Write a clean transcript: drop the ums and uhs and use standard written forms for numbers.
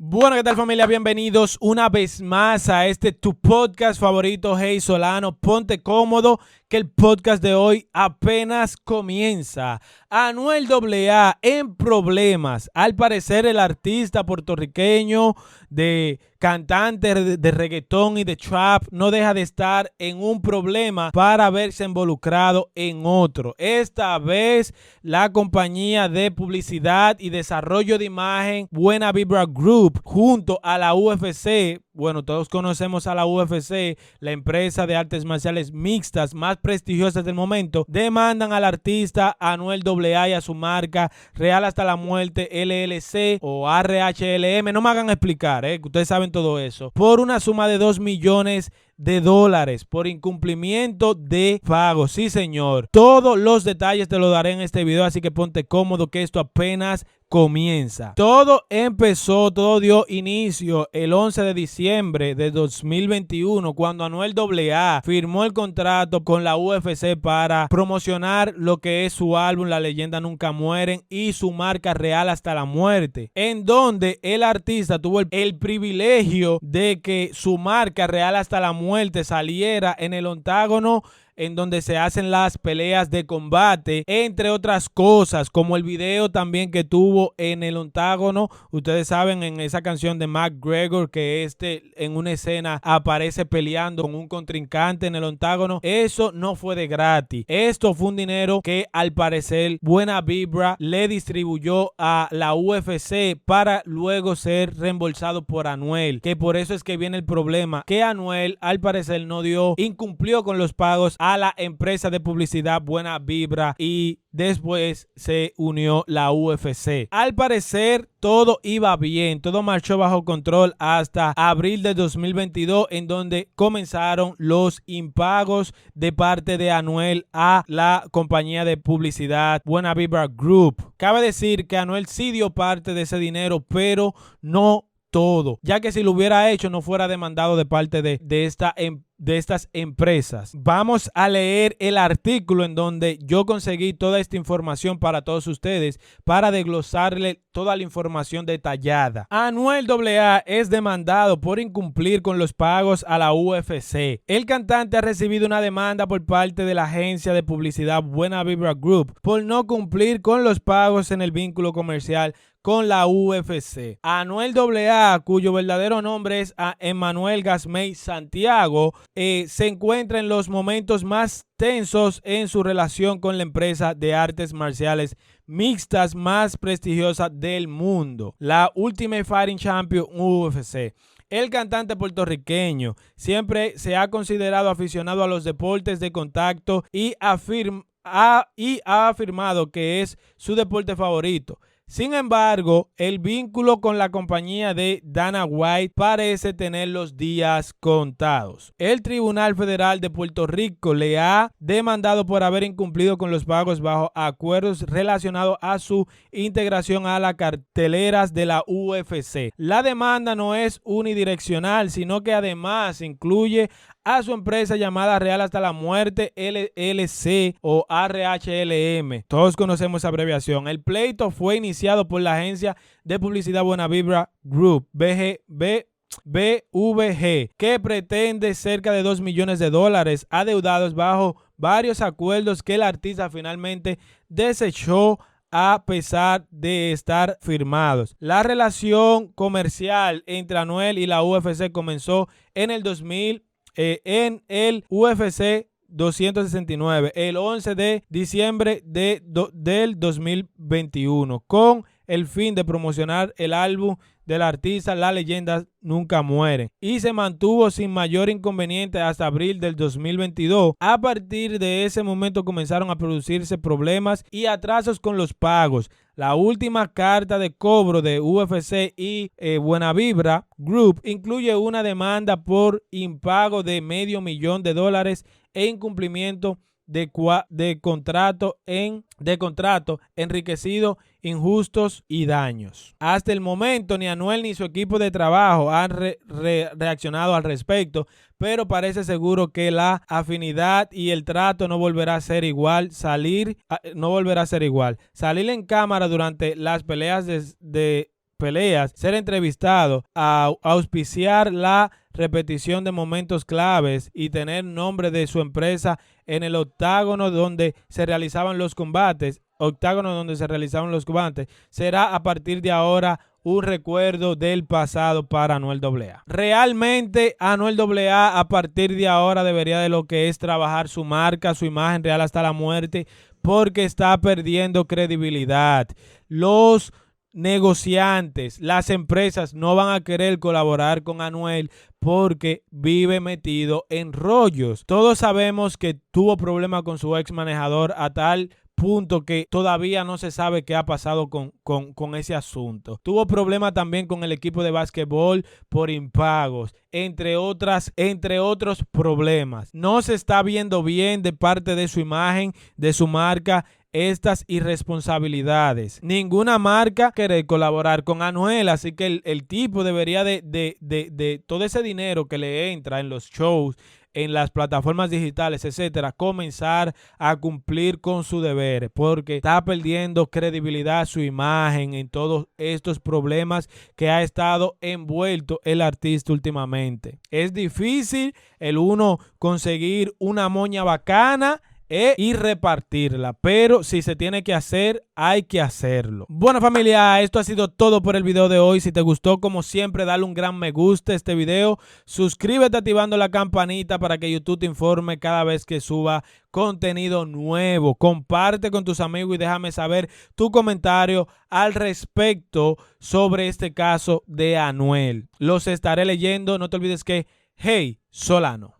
Bueno, ¿qué tal, familia? Bienvenidos una vez más a tu podcast favorito, Hey Solano. Ponte cómodo que el podcast de hoy apenas comienza. Anuel AA en problemas. Al parecer el artista puertorriqueño de cantante de reggaetón y de trap no deja de estar en un problema para verse involucrado en otro. Esta vez la compañía de publicidad y desarrollo de imagen Buena Vibra Group junto a la UFC. Bueno, todos conocemos a la UFC, la empresa de artes marciales mixtas más prestigiosas del momento, demandan al artista Anuel AA y a su marca Real Hasta la Muerte LLC o RHLM, no me hagan explicar, que ustedes saben todo eso, por una suma de $2 millones por incumplimiento de pago. Sí, señor. Todos los detalles te los daré en este video, así que ponte cómodo que esto apenas comienza. Todo dio inicio el 11 de diciembre de 2021 cuando Anuel AA firmó el contrato con la UFC para promocionar lo que es su álbum La Leyenda Nunca Mueren y su marca Real Hasta la Muerte, en donde el artista tuvo el privilegio de que su marca Real Hasta la Muerte saliera en el octágono en donde se hacen las peleas de combate, entre otras cosas, como el video también que tuvo en el octágono. Ustedes saben, en esa canción de McGregor, que en una escena aparece peleando con un contrincante en el octágono. Eso no fue de gratis. Esto fue un dinero que al parecer Buena Vibra le distribuyó a la UFC para luego ser reembolsado por Anuel, que por eso es que viene el problema, que Anuel al parecer incumplió con los pagos a la empresa de publicidad Buena Vibra y después se unió la UFC. Al parecer todo iba bien, todo marchó bajo control hasta abril de 2022, en donde comenzaron los impagos de parte de Anuel a la compañía de publicidad Buena Vibra Group. Cabe decir que Anuel sí dio parte de ese dinero, pero no todo, ya que si lo hubiera hecho no fuera demandado de parte de estas empresas. Vamos a leer el artículo en donde yo conseguí toda esta información para todos ustedes, para desglosarle toda la información detallada. Anuel AA es demandado por incumplir con los pagos a la UFC. El cantante ha recibido una demanda por parte de la agencia de publicidad Buena Vibra Group por no cumplir con los pagos en el vínculo comercial con la UFC. Anuel AA, cuyo verdadero nombre es Emmanuel Gasmey Santiago, se encuentra en los momentos más tensos en su relación con la empresa de artes marciales mixtas más prestigiosa del mundo, la Ultimate Fighting Champion UFC. El cantante puertorriqueño siempre se ha considerado aficionado a los deportes de contacto y ha afirmado que es su deporte favorito. Sin embargo, el vínculo con la compañía de Dana White parece tener los días contados. El Tribunal Federal de Puerto Rico le ha demandado por haber incumplido con los pagos bajo acuerdos relacionados a su integración a las carteleras de la UFC. La demanda no es unidireccional, sino que además incluye a su empresa llamada Real Hasta la Muerte LLC o RHLM. Todos conocemos esa abreviación. El pleito fue iniciado por la agencia de publicidad Buena Vibra Group, BVG, que pretende cerca de $2 millones adeudados bajo varios acuerdos que el artista finalmente desechó a pesar de estar firmados. La relación comercial entre Anuel y la UFC comenzó en el UFC 269, el 11 de diciembre del 2021, con el fin de promocionar el álbum del artista La Leyenda Nunca Muere, y se mantuvo sin mayor inconveniente hasta abril del 2022. A partir de ese momento comenzaron a producirse problemas y atrasos con los pagos. La última carta de cobro de UFC y Buena Vibra Group incluye una demanda por impago de $500,000 e incumplimiento de contrato, enriquecido, injustos y daños. Hasta el momento ni Anuel ni su equipo de trabajo han reaccionado al respecto, pero parece seguro que la afinidad y el trato no volverá a ser igual. Salir en cámara durante las peleas de peleas, ser entrevistado, a auspiciar la repetición de momentos claves y tener nombre de su empresa en el octágono donde se realizaban los combates, será a partir de ahora un recuerdo del pasado para Anuel AA. Realmente Anuel AA a partir de ahora debería de lo que es trabajar su marca, su imagen real hasta la muerte, porque está perdiendo credibilidad. Los negociantes, las empresas no van a querer colaborar con Anuel porque vive metido en rollos. Todos sabemos que tuvo problemas con su ex manejador a tal punto que todavía no se sabe qué ha pasado con ese asunto. Tuvo problemas también con el equipo de básquetbol por impagos, entre otros problemas. No se está viendo bien de parte de su imagen, de su marca, estas irresponsabilidades. Ninguna marca quiere colaborar con Anuel, así que el tipo debería de todo ese dinero que le entra en los shows, en las plataformas digitales, etcétera, comenzar a cumplir con su deber, porque está perdiendo credibilidad, su imagen en todos estos problemas que ha estado envuelto el artista últimamente. Es difícil el uno conseguir una moña bacana y repartirla, pero si se tiene que hacer, hay que hacerlo. Bueno, familia, esto ha sido todo por el video de hoy. Si te gustó, como siempre, dale un gran me gusta a este video, suscríbete activando la campanita para que YouTube te informe cada vez que suba contenido nuevo. Comparte con tus amigos y déjame saber tu comentario al respecto sobre este caso de Anuel. Los estaré leyendo. No te olvides que, hey, Solano.